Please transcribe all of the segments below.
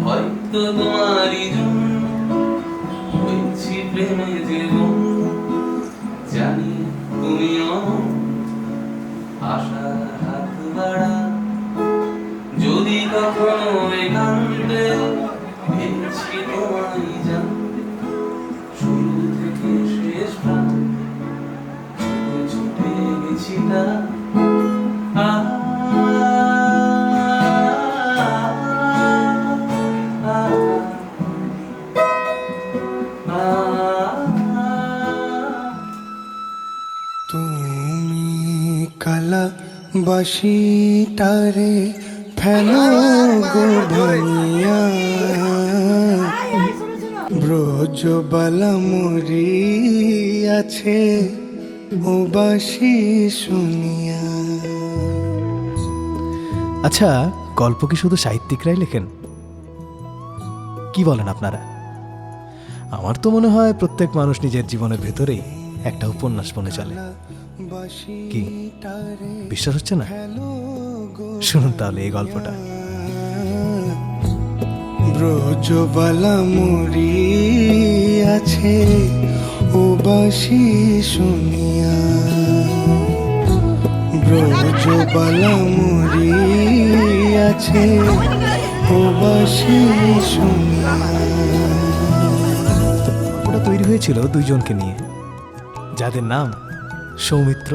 হয়তো তোমারই জন্য হয়েছি প্রেমে জীবন, জানি তুমিও আশার হাত বাড়া, যদি কখনো একান্তে পেয়েছি তোমায় জানতে, শুরু থেকে শেষ প্রান্তে ছুটে গেছি তা। তুমি কালা বাসিটারে ফেলো গো ভাইয়া, ব্রজবালা মরি আছে ও বাসি শুনিয়া। আচ্ছা, গল্প কি শুধু সাহিত্যিকরাই লেখেন? কি বলেন আপনারা? আমার তো মনে হয় প্রত্যেক মানুষ নিজের জীবনের ভেতরেই একটা উপন্যাস বনে চলে। কি বিশ্বাস হচ্ছে না? শুনুন তাহলে এই গল্পটা। ব্রজবালা মরি আছে ও বাসি শুনিয়া, ব্রজবালা মরি আছে ও বাসি শুনিয়া। ওটা তৈরি হয়েছিল দুইজনকে নিয়ে, যাদের নাম সৌমিত্র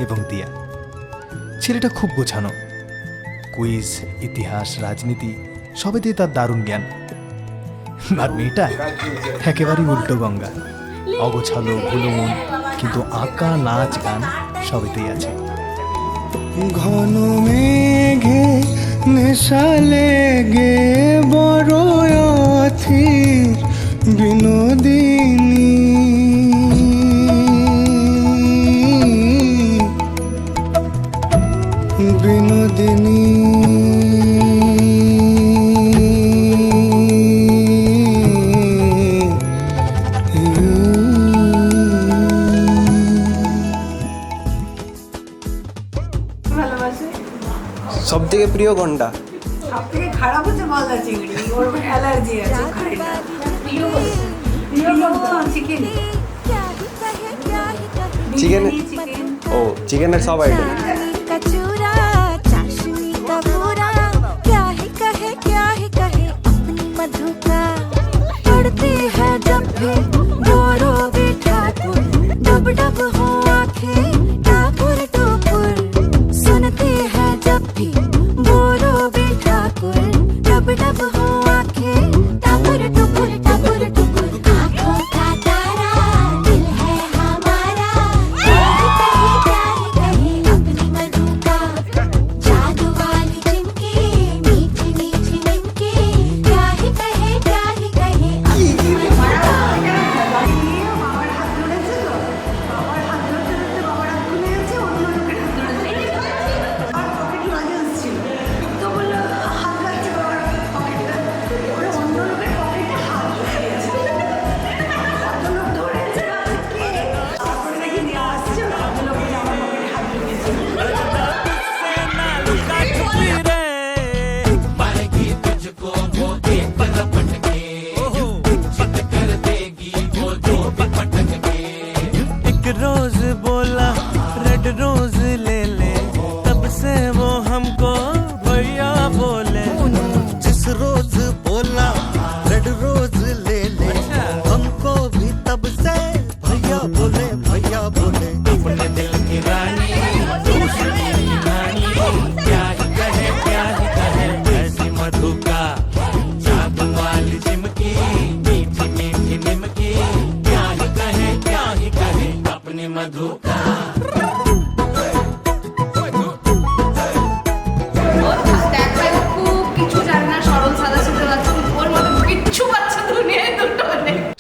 এবং দিয়া। ছেলেটা খুব গোছানো, কুইজ, ইতিহাস, রাজনীতি সবেতেই তার দারুণ জ্ঞান। আর মেয়েটা একেবারেই উল্টো গঙ্গা, অগোছালো, ভুলোমন, কিন্তু আঁকা, নাচ, গান সবেতেই আছে। ঘন মেঘে নেশা লেগে বড় অথির বিনোদিনী, বিনোদিনী সব থেকে প্রিয় কোনটা? সব থেকে খারাপ হচ্ছে গলদা চিংড়ি, ওর অ্যালার্জি আছে, খাই না। প্রিয় চিকেন, চিকেন, চিকেন। ও চিকেনের সব আইটেম।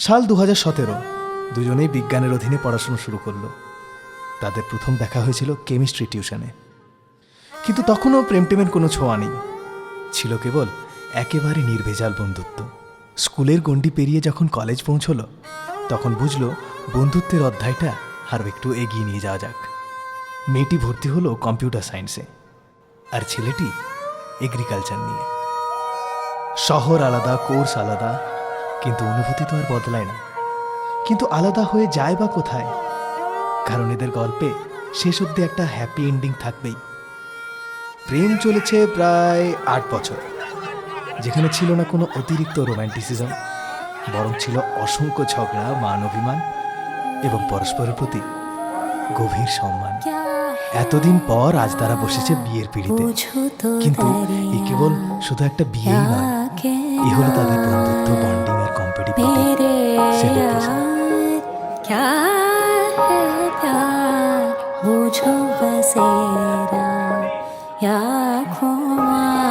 সাল 2017, দুজনেই বিজ্ঞানের অধীনে পড়াশোনা শুরু করলো। তাদের প্রথম দেখা হয়েছিল কেমিস্ট্রি টিউশনে, কিন্তু তখনও প্রেম টেমের কোনো ছোঁয়া নেই, ছিল কেবল একেবারে নির্ভেজাল বন্ধুত্ব। স্কুলের গণ্ডি পেরিয়ে যখন কলেজ পৌঁছলো, তখন বুঝলো বন্ধুত্বের অধ্যায়টা আরও একটু এগিয়ে নিয়ে যাওয়া যাক। মেয়েটি ভর্তি হলো কম্পিউটার সায়েন্সে, আর ছেলেটি এগ্রিকালচার নিয়ে। শহর আলাদা, কোর্স আলাদা, কিন্তু অনুভূতি তো আর বদলায় না। কিন্তু আলাদা হয়ে যায় বা কোথায়? কারণ এদের গল্পে শেষ অবধি একটা হ্যাপি এন্ডিং থাকবেই। প্রেম চলেছে প্রায় 8 বছর, যেখানে ছিল না কোনো অতিরিক্ত রোম্যান্টিসিজম, বরং ছিল অসংখ্য ঝগড়া, মান অভিমান এবং পরস্পরের প্রতি গভীর সম্মান। এতদিন পর আজ তারা বসেছে বিয়ের পিঁড়িতে, কিন্তু এ কেবল শুধু একটা বিয়েই নয়, এ হলো তাদের বন্ধুত্ব, বন্ডিং আর কম্পিটিটিভিটি সেলিব্রেশন। क्या है प्यार, बूझो बसेरा या खुमा।